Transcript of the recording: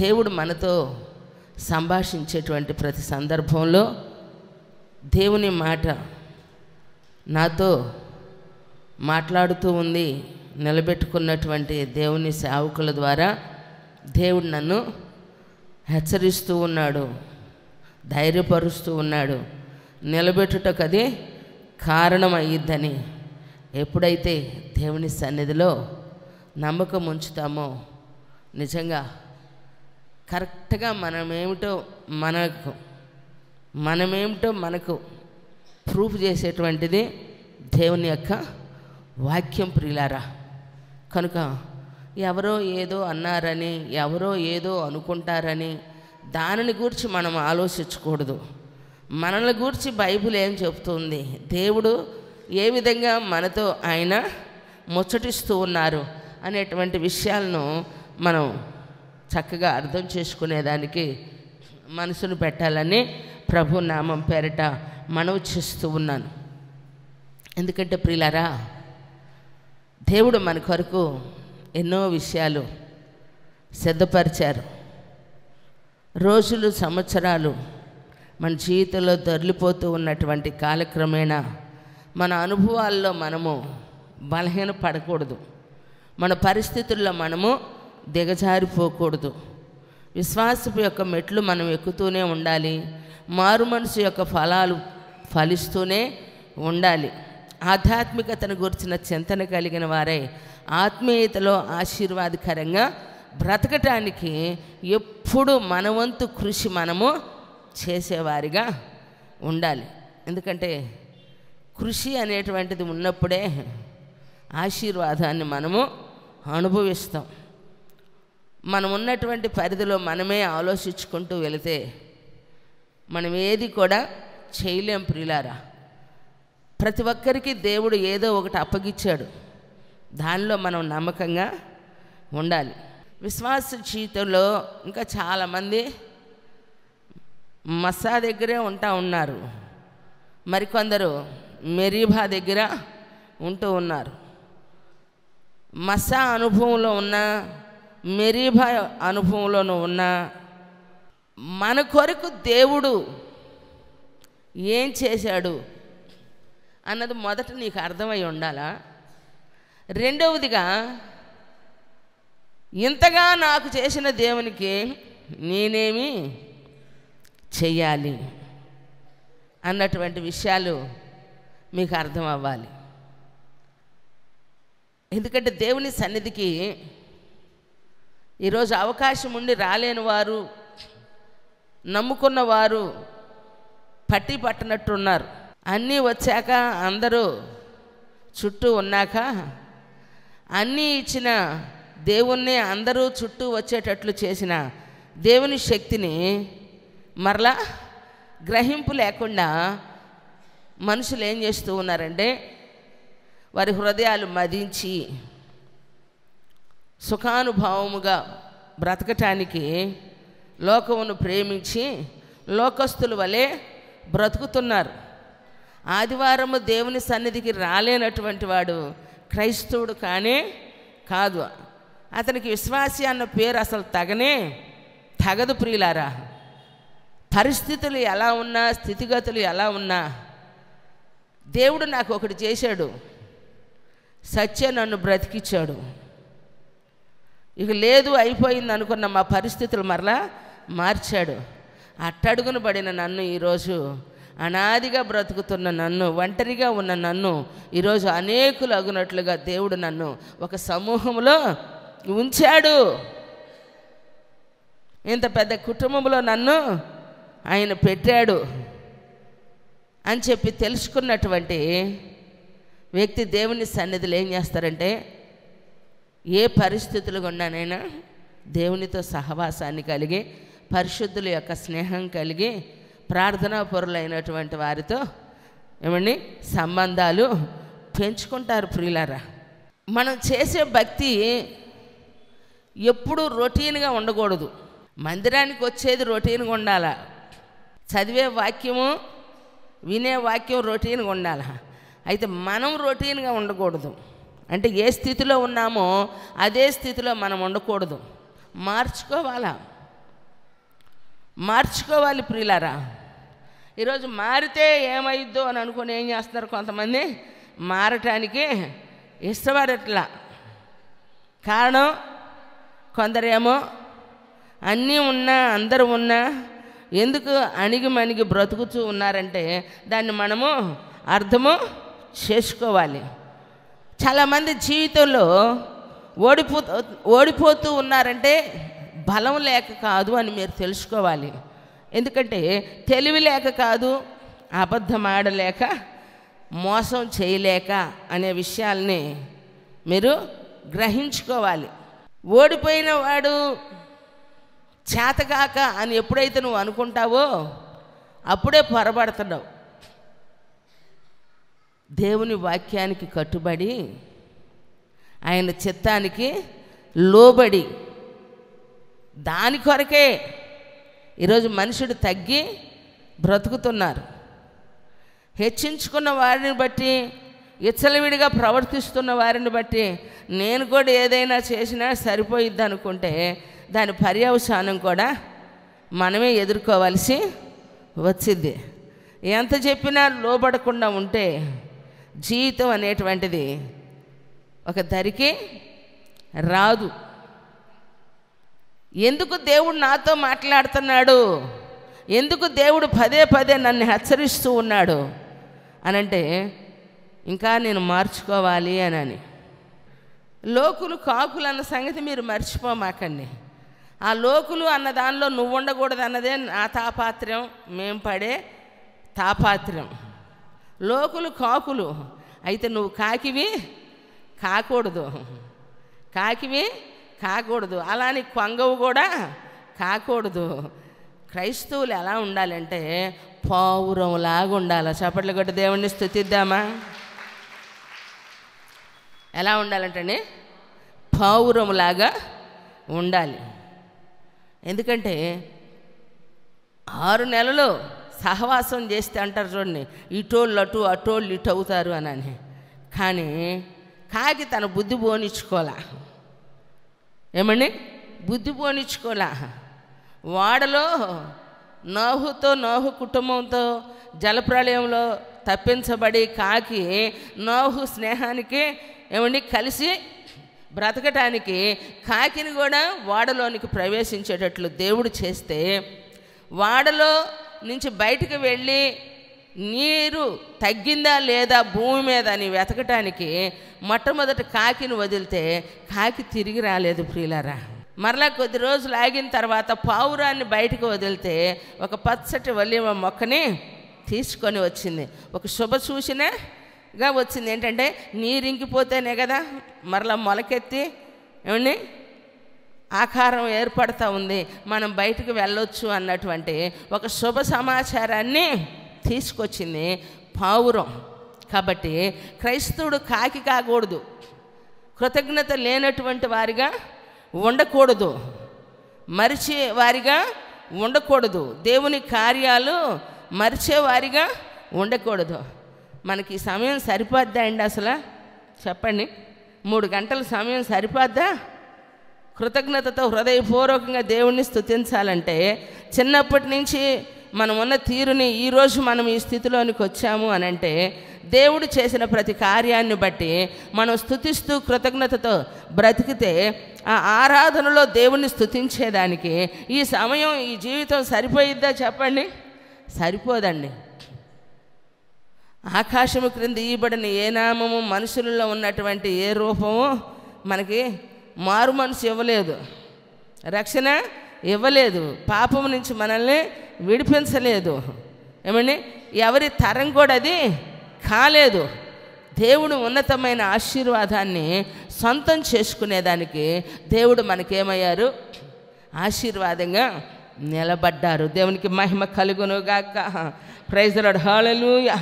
దేవుడు మనతో సంభాషించేటువంటి ప్రతి సందర్భంలో దేవుని మాట నాతో మాట్లాడుతూ ఉంది. నిలబెట్టుకున్నటువంటి దేవుని సేవకుల ద్వారా దేవుడు నన్ను హెచ్చరిస్తూ ఉన్నాడు, ధైర్యపరుస్తూ ఉన్నాడు. నిలబెట్టుటకు అది కారణమయ్యిద్దని ఎప్పుడైతే దేవుని సన్నిధిలో నమ్మకం ఉంచుతామో నిజంగా కరెక్ట్గా మనమేమిటో మనకు ప్రూఫ్ చేసేటువంటిది దేవుని యొక్క వాక్యం ప్రియులారా. కనుక ఎవరో ఏదో అన్నారని, ఎవరో ఏదో అనుకుంటారని దానిని గురించి మనం ఆలోచించకూడదు. మనల్ని గురించి బైబిల్ ఏం చెప్తుంది, దేవుడు ఏ విధంగా మనతో ఆయన ముచ్చటిస్తూ ఉన్నారు అనేటువంటి విషయాలను మనం చక్కగా అర్థం చేసుకునేదానికి మనసును పెట్టాలని ప్రభు నామం పేరిట మనవి చేస్తూ ఉన్నాను. ఎందుకంటే ప్రియులారా, దేవుడు మన కొరకు ఎన్నో విషయాలు సిద్ధపరిచారు. రోజులు, సంవత్సరాలు మన జీవితంలో దొర్లిపోతూ ఉన్నటువంటి కాలక్రమేణా మన అనుభవాల్లో మనము బలహీనపడకూడదు, మన పరిస్థితుల్లో మనము దిగజారిపోకూడదు. విశ్వాసపు యొక్క మెట్లు మనం ఎక్కుతూనే ఉండాలి. మారు మనసు యొక్క ఫలాలు ఫలిస్తూనే ఉండాలి. ఆధ్యాత్మికతను గురించిన చింతన కలిగిన వారై ఆత్మీయతలో ఆశీర్వాదకరంగా బ్రతకటానికి ఎప్పుడు మన వంతు కృషి మనము చేసేవారిగా ఉండాలి. ఎందుకంటే కృషి అనేటువంటిది ఉన్నప్పుడే ఆశీర్వాదాన్ని మనము అనుభవిస్తాం. మనం ఉన్నటువంటి పరిధిలో మనమే ఆలోచించుకుంటూ వెళితే మనం ఏది కూడా చేయలేం ప్రియులారా. ప్రతి ఒక్కరికి దేవుడు ఏదో ఒకటి అప్పగిచ్చాడు, దానిలో మనం నమ్మకంగా ఉండాలి. విశ్వాస జీవితంలో ఇంకా చాలామంది మస్సా దగ్గరే ఉన్నారు, మరికొందరు మెరీబా దగ్గర ఉంటూ ఉన్నారు. మస్సా అనుభవంలో ఉన్న, మెరీబా అనుభవంలోనూ ఉన్న మన కొరకు దేవుడు ఏం చేశాడు అన్నది మొదట నీకు అర్థమై ఉండాలా. రెండవదిగా, ఇంతగా నాకు చేసిన దేవునికి నేనేమి చెయ్యాలి అన్నటువంటి విషయాలు మీకు అర్థం అవ్వాలి. ఎందుకంటే దేవుని సన్నిధికి ఈరోజు అవకాశం ఉండి రాలేని వారు, నమ్ముకున్న వారు పట్టి పట్టనట్టున్నారు. అన్నీ వచ్చాక, అందరూ చుట్టూ ఉన్నాక, అన్నీ ఇచ్చిన దేవుణ్ణి అందరూ చుట్టూ వచ్చేటట్లు చేసిన దేవుని శక్తిని మరలా గ్రహింపు లేకుండా మనుషులు ఏం చేస్తూ ఉన్నారంటే, వారి హృదయాలు మదించి సుఖానుభవముగా బ్రతకటానికి లోకమును ప్రేమించి లోకస్తుల వలె బ్రతుకుతున్నారు. ఆదివారము దేవుని సన్నిధికి రాలేనటువంటి వాడు క్రైస్తవుడు కానే కాదు. అతనికి విశ్వాసి అన్న పేరు అసలు తగదు ప్రియులారా. పరిస్థితులు ఎలా ఉన్నా, స్థితిగతులు ఎలా ఉన్నా, దేవుడు నాకు ఒకటి చేశాడు, సత్య నన్ను బ్రతికిచ్చాడు. ఇక లేదు, అయిపోయింది అనుకున్న మా పరిస్థితులు మరలా మార్చాడు. అట్టడుగున పడిన నన్ను ఈరోజు, అనాదిగా బ్రతుకుతున్న నన్ను, ఒంటరిగా ఉన్న నన్ను ఈరోజు అనేకులు అగునట్లుగా దేవుడు నన్ను ఒక సమూహంలో ఉంచాడు. ఇంత పెద్ద కుటుంబంలో నన్ను ఆయన పెట్టాడు అని చెప్పి తెలుసుకున్నటువంటి వ్యక్తి దేవుని సన్నిధిలో ఏం చేస్తారంటే, ఏ పరిస్థితులు గుండానైనా దేవునితో సహవాసాన్ని కలిగి, పరిశుద్ధుల యొక్క స్నేహం కలిగి, ప్రార్థనా పరులైనటువంటి వారితో ఏమండి సంబంధాలు పెంచుకుంటారు ప్రియులారా. మనం చేసే భక్తి ఎప్పుడూ రొటీన్గా ఉండకూడదు. మందిరానికి వచ్చేది రొటీన్గా ఉండాలా, చదివే వాక్యము, వినే వాక్యం రొటీన్గా ఉండాలా. అయితే మనం రొటీన్గా ఉండకూడదు. అంటే ఏ స్థితిలో ఉన్నామో అదే స్థితిలో మనం ఉండకూడదు, మార్చుకోవాలా. మార్చుకోవాలి ప్రియులారా. ఈరోజు మారితే ఏమైద్దో అని అనుకుని ఏం చేస్తున్నారు కొంతమంది, మారటానికి ఇష్టపడట్లా. కారణం, కొందరేమో అన్నీ ఉన్నా అందరూ ఉన్నా ఎందుకు అణిగి బ్రతుకుతూ ఉన్నారంటే దాన్ని మనము అర్థము చేసుకోవాలి. చాలామంది జీవితంలో ఓడిపోతూ ఉన్నారంటే బలం లేక కాదు అని మీరు తెలుసుకోవాలి. ఎందుకంటే తెలివి లేక కాదు, అబద్ధం ఆడలేక, మోసం చేయలేక అనే విషయాల్ని మీరు గ్రహించుకోవాలి. ఓడిపోయిన వాడు చేతకాక అని ఎప్పుడైతే నువ్వు అనుకుంటావో అప్పుడే పొరబడుతున్నావు. దేవుని వాక్యానికి కట్టుబడి ఆయన చిత్తానికి లోబడి దాని కొరకే ఈరోజు మనుషుడు తగ్గి బ్రతుకుతున్నారు. హెచ్చించుకున్న వారిని బట్టి, విచ్చలవిడిగా ప్రవర్తిస్తున్న వారిని బట్టి నేను కూడా ఏదైనా చేసినా సరిపోయిద్ది అనుకుంటే దాని పర్యవసానం కూడా మనమే ఎదుర్కోవాల్సి వచ్చింది. ఎంత చెప్పినా లోబడకుండా ఉంటే జీవితం అనేటువంటిది ఒక దరికి రాదు. ఎందుకు దేవుడు నాతో మాట్లాడుతున్నాడు, ఎందుకు దేవుడు పదే నన్ను హెచ్చరిస్తూ ఉన్నాడు అనంటే ఇంకా నేను మార్చుకోవాలి అని. లోకులు కాకులు అన్న సంగతి మీరు మర్చిపోమాకండి. ఆ లోకులు అన్న దానిలో నువ్వు ఉండకూడదు అన్నదే నా తాపాత్ర్యం, మేం పడే తాపాత్ర్యం. లోకులు కాకులు అయితే నువ్వు కాకివి కాకూడదు, కాకివి కాకూడదు, అలాని కొంగవు కూడా కాకూడదు. క్రైస్తవులు ఎలా ఉండాలంటే పావురంలాగా ఉండాలి. చప్పట్లు కొట్టి దేవుణ్ణి స్తుతిద్దామా? ఎలా ఉండాలంటే పావురంలాగా ఉండాలి. ఎందుకంటే 6 నెలలు సహవాసం చేస్తే అంటారు చూడండి, ఇటోళ్ళు అటు అటోళ్ళు ఇటు అవుతారు అని. కానీ కాకి తన బుద్ధి పోనిచ్చుకోలే. ఏమండి? బుద్ధి పోనిచ్చుకోలే. వాడలో నోహు కుటుంబంతో జలప్రళయంలో తప్పించబడి కాకి నోహు స్నేహానికి ఏమండి కలిసి బ్రతకటానికి కాకిని కూడా వాడలోనికి ప్రవేశించేటట్లు దేవుడు చేస్తే, వాడలో నుంచి బయటికి వెళ్ళి నీరు తగ్గిందా లేదా భూమి మీద అని వెతకటానికి మొట్టమొదటి కాకిని వదిలితే కాకి తిరిగి రాలేదు ప్రియులారా. మరలా కొద్ది రోజులు ఆగిన తర్వాత పావురాన్ని బయటకు వదిలితే ఒక పచ్చటి ఒలీవ మొక్కని తీసుకొని వచ్చింది. ఒక శుభ సూచనగా వచ్చింది. ఏంటంటే నీరు ఇంకిపోతేనే కదా మరలా మొలకెత్తి ఏమండి ఆకారం ఏర్పడుతూ ఉంది, మనం బయటకు వెళ్ళొచ్చు అన్నటువంటి ఒక శుభ సమాచారాన్ని తీసుకొచ్చింది పావురం. కాబట్టి క్రైస్తవుడు కాకి కాకూడదు, కృతజ్ఞత లేనటువంటి వారిగా ఉండకూడదు, మరిచే వారిగా ఉండకూడదు, దేవుని కార్యాలు మరిచేవారిగా ఉండకూడదు. మనకి సమయం సరిపోద్దా అండి? అసలు చెప్పండి, 3 గంటల సమయం సరిపోద్దా? కృతజ్ఞతతో హృదయపూర్వకంగా దేవుణ్ణి స్తుతించాలంటే చిన్నప్పటి నుంచి మనం ఉన్న తీరుని ఈరోజు మనం ఈ స్థితిలోనికి వచ్చాము అనంటే దేవుడు చేసిన ప్రతి కార్యాన్ని బట్టి మనం స్తుతిస్తూ కృతజ్ఞతతో బ్రతికితే ఆ ఆరాధనలో దేవుణ్ణి స్తుతించేదానికి ఈ సమయం, ఈ జీవితం సరిపోయిద్దా చెప్పండి? సరిపోదండి. ఆకాశము క్రింద ఇయ్యబడిన ఏ నామము, మనుషులలో ఉన్నటువంటి ఏ రూపము మనకి మారు మనసు ఇవ్వలేదు, రక్షణ ఇవ్వలేదు, పాపము నుంచి మనల్ని విడిపించలేదు. ఏమండి? ఎవరి తరం కూడా అది కాలేదు. దేవుడు ఉన్నతమైన ఆశీర్వాదాన్ని సొంతం చేసుకునేదానికి దేవుడు మనకేమయ్యారు? ఆశీర్వాదంగా నిలబడ్డారు. దేవునికి మహిమ కలుగును గాక. Praise the Lord. హల్లెలూయా.